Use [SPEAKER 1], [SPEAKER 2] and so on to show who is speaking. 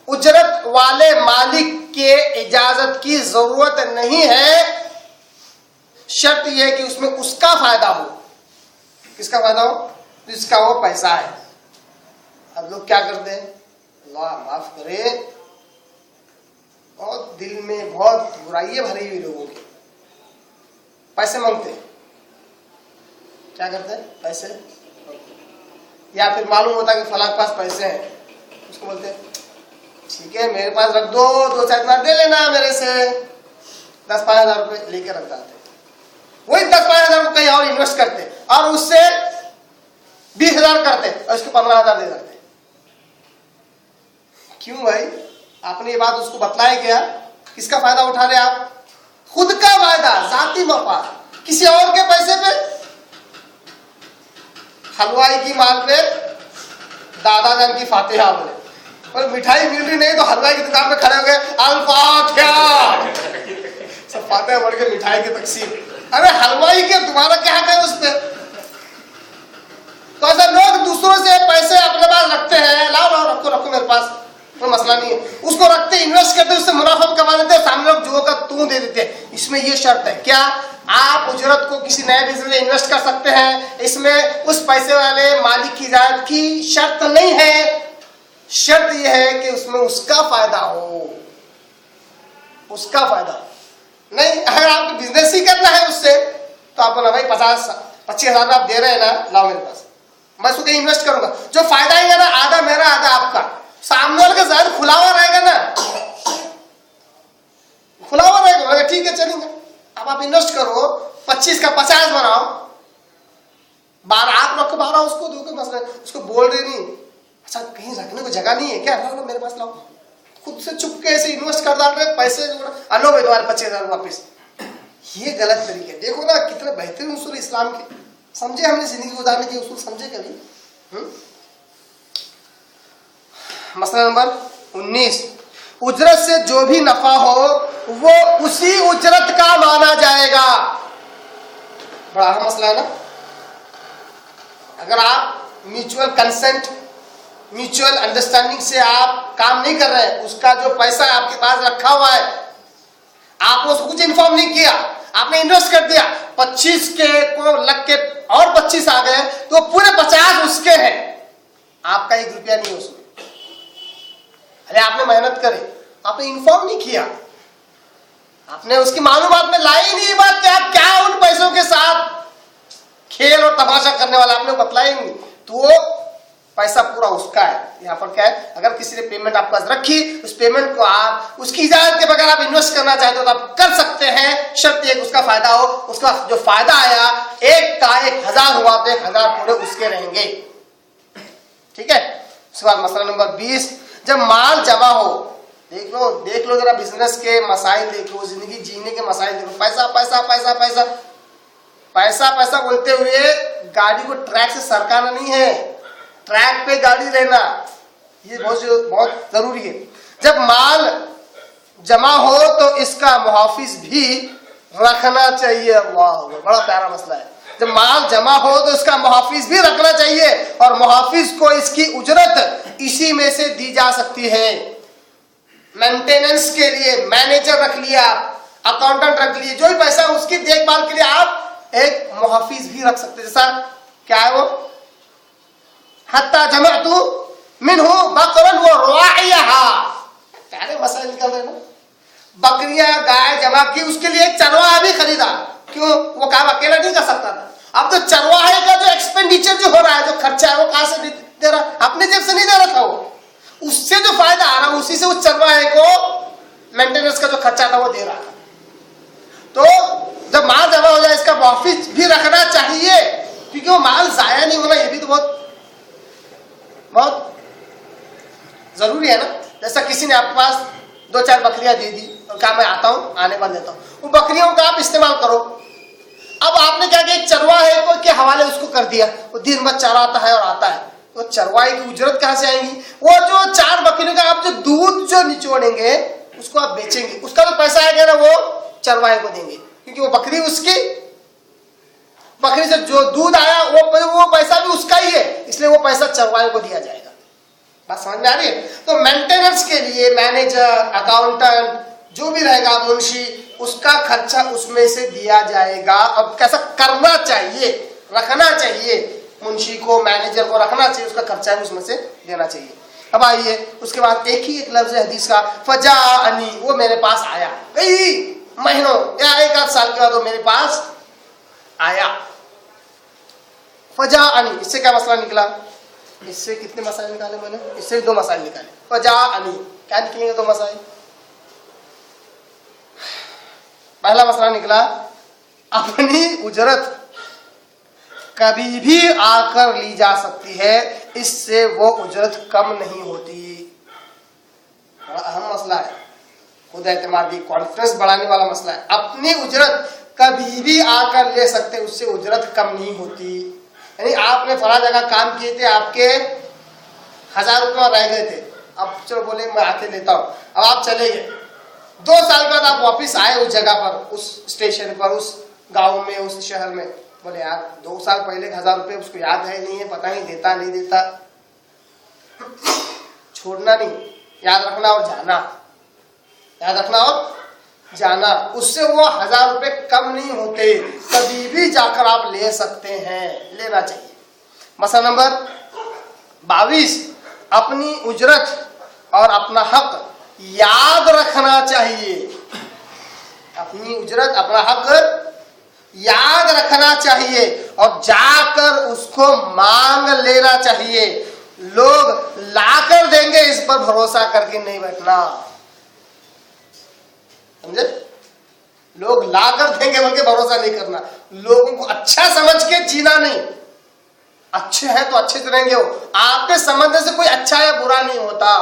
[SPEAKER 1] उजरत वाले मालिक के इजाजत की जरूरत नहीं है, शर्त यह है कि उसमें उसका फायदा हो। किसका फायदा हो? जिसका वो पैसा है। अब लोग क्या करते हैं, अल्लाह माफ करे, बहुत दिल में बहुत बुराइयां भरी हुई लोगों के, पैसे मांगते हैं। क्या करते हैं? पैसे। या फिर मालूम होता है कि फलां के पास पैसे हैं, उसको बोलते हैं ठीक है मेरे पास रख दो, 2-4 दे लेना मेरे से, 10-5 हजार रुपये लेके रख जाते। वही 10-5 हजार रुपये कहीं और इन्वेस्ट करते और उससे 20 हजार करते और उसको 15 हजार दे देते। क्यों भाई? आपने ये बात उसको बतलाया क्या? किसका फायदा उठा रहे आप? खुद का फायदा, जाती मफाद, किसी और के पैसे पे। हलवाई की माल पे दादा जान की फातिहा बोले, और मिठाई मिल रही नहीं तो हलवाई की दुकान पे खड़े हो गए, अल-फातिहा, सब फातिहा बढ़ के मिठाई की तकसीम। अरे हलवाई के तुम्हारा क्या हक है उस पे? तो ऐसा लोग दूसरों से पैसे अपने पास रखते हैं, लाओ लाओ रखो रखो मेरे पास, कोई मसला नहीं है, उसको रखते इन्वेस्ट करते उससे मुनाफा कमा लेते, सामने लोग जो का तू दे देते हैं। इसमें ये शर्त है क्या? आप उजरत को किसी नए बिजनेस में इन्वेस्ट कर सकते हैं, इसमें उस पैसे वाले मालिक की इजाजत की शर्त नहीं है। शर्त यह है कि उसमें उसका फायदा हो, उसका फायदा नहीं। अगर आपको बिजनेस ही करना है उससे तो आप बोला भाई 50-25 हजार आप दे रहे हैं ना, लाओ मेरे पास, मैं उसको कहीं इन्वेस्ट करूंगा, जो फायदा आएगा ना आधा मेरा आधा आपका, सामने वाले का जाहिर खुला हुआ रहेगा ना, खुला हुआ रहेगा, ठीक है चलेंगे। अब आप इन्वेस्ट करो, 25 का 50 बनाओ, 12 आप रखो, 12 उसको दो, मसला उसको बोल रहे नहीं, अच्छा कहीं रखने को जगह नहीं है क्या, मेरे पास लाओ, खुद से चुपके ऐसे इन्वेस्ट कर डाल रहे पैसे, अनो भाई तुम्हारे 25 हजार वापिस। ये गलत तरीके। देखो ना कितने बेहतरीन उसूल इस्लाम के, समझे हमने जिंदगी गुजारने के उसूल, समझे कभी? मसला नंबर 19, उजरत से जो भी नफा हो वो उसी उजरत का माना जाएगा। बड़ा अहम मसला है ना। अगर आप म्यूचुअल कंसेंट, म्यूचुअल अंडरस्टैंडिंग से आप काम नहीं कर रहे हैं, उसका जो पैसा आपके पास रखा हुआ है, आपने उसको कुछ इन्फॉर्म नहीं किया, आपने इन्वेस्ट कर दिया, 25 के को लग के और 25 आ गए तो पूरे 50 उसके हैं, आपका 1 रुपया नहीं उसमें। अरे आपने मेहनत करे, आपने इन्फॉर्म नहीं किया, आपने उसकी मालूमात में लाई नहीं बात कि आप क्या उन पैसों के साथ खेल और तमाशा करने वाला, आपने बतलाई नहीं, तो वो पैसा पूरा उसका है। यहाँ पर क्या है, अगर किसी ने पेमेंट आपके पास रखी, उस पेमेंट को आप उसकी इजाजत के बगैर आप इन्वेस्ट करना चाहते हो तो आप कर सकते हैं, शर्त एक उसका फायदा हो, उसका जो फायदा आया 1 का 1000 हुआ तो 1000 पूरे उसके रहेंगे। ठीक है। उसके बाद मसला नंबर 20, जब माल जमा हो, देख लो जरा बिजनेस के मसाइल देख लो, जिंदगी जीने के मसाइल देखो, पैसा पैसा पैसा पैसा पैसा पैसा बोलते हुए गाड़ी को ट्रैक से सरकाना नहीं है, ट्रैक पे गाड़ी रहना, ये बहुत जरूरी है। जब माल जमा हो तो इसका मुहाफिज भी रखना चाहिए। अल्लाह, बड़ा प्यारा मसला है। जब माल जमा हो तो इसका मुहाफिज भी रखना चाहिए, और मुहाफिज को इसकी उजरत इसी में से दी जा सकती है। मेंटेनेंस के लिए मैनेजर रख लिया, अकाउंटेंट रख लिए, जो भी पैसा उसकी देखभाल के लिए आप एक मुहाफिज भी रख सकते हैं। जैसा क्या है वो, हत्ता जमअतु मिनहु बकरन व रुआइहा, प्यारे मसाइल निकल रहे ना। बकरियां गाय जमा की, उसके लिए एक चरवाहा भी खरीदा, क्यों? वो काम अकेला नहीं कर सकता था। अब तो चरवाहे का जो एक्सपेंडिचर जो हो रहा है, जो खर्चा है, वो कहां से दे रहा? अपने जेब से नहीं दे रहा था वो, उससे जो फायदा आ रहा है उसी से उस चरवाहे को मेंटेनेंस का जो खर्चा था वो दे रहा था। तो जब माल जमा हो जाए इसका मुहाफिज भी रखना चाहिए, क्योंकि वो माल जाया नहीं होना, ये भी तो बहुत जरूरी है ना। जैसा किसी ने आपके पास 2-4 बकरियां दे दी और कहा मैं आता हूं, आने पर देता हूं, वो बकरियों का आप इस्तेमाल करो। अब आपने क्या किया, एक चरवाहे को के हवाले उसको कर दिया, वो दिन भर चराता है और आता है, तो चरवाहे की उजरत कहां से आएगी? वो जो 4 बकरियों का आप जो दूध जो निचोड़ेंगे उसको आप बेचेंगे, उसका जो पैसा आएगा ना वो चरवाहे को देंगे, क्योंकि वो बकरी उसकी, बकरी से जो दूध आया वो पैसा भी उसका ही है, इसलिए वो पैसा चरवाहे को दिया जाएगा। बात समझ में आ रही है? तो मेंटेनेंस के लिए मैनेजर, अकाउंटेंट, जो भी रहेगा, मुंशी, उसका खर्चा उसमें से दिया जाएगा। अब कैसा करना चाहिए, रखना चाहिए, मुंशी को, मैनेजर को रखना चाहिए, उसका खर्चा भी उसमें से देना चाहिए। अब आइए उसके बाद एक ही एक लफ्ज है हदीस का, फजाअनी, वो मेरे पास आया, कई महीनों या एक आध साल के बाद वो मेरे पास आया। फजाअनी, इससे क्या मसला निकला? इससे कितने मसाइल निकाले मैंने? इससे 2 मसाइल निकाले। फजाअनी, क्या निकलेंगे 2 मसाइल? पहला मसला निकला, अपनी उजरत कभी भी आकर ली जा सकती है, इससे वो उजरत कम नहीं होती। बड़ा अहम मसला है, खुद एतमादी, कॉन्फिडेंस बढ़ाने वाला मसला है। अपनी उजरत कभी भी आकर ले सकते, उससे उजरत कम नहीं होती। यानी आपने फला जगह काम किए थे, आपके 1000 रुपये रह गए थे, अब चलो बोले मैं आके लेता हूं, अब आप चले गए, 2 साल बाद आप वापिस आए उस जगह पर, उस स्टेशन पर, उस गांव में, उस शहर में, बोले यार 2 साल पहले 1000 रुपये उसको याद है नहीं है, पता नहीं देता नहीं देता। छोड़ना नहीं, याद रखना और जाना, याद रखना और जाना, उससे वो 1000 रुपये कम नहीं होते, कभी भी जाकर आप ले सकते हैं, लेना चाहिए। मसला नंबर 22, अपनी उजरत और अपना हक याद रखना चाहिए। अपनी उजरत, अपना हक याद रखना चाहिए और जाकर उसको मांग लेना चाहिए। लोग लाकर देंगे इस पर भरोसा करके नहीं बैठना, समझे? लोग लाकर देंगे बोल के भरोसा नहीं करना, लोगों को अच्छा समझ के जीना नहीं। अच्छे हैं तो अच्छे से रहेंगे, वो आपके समझने से कोई अच्छा या बुरा नहीं होता।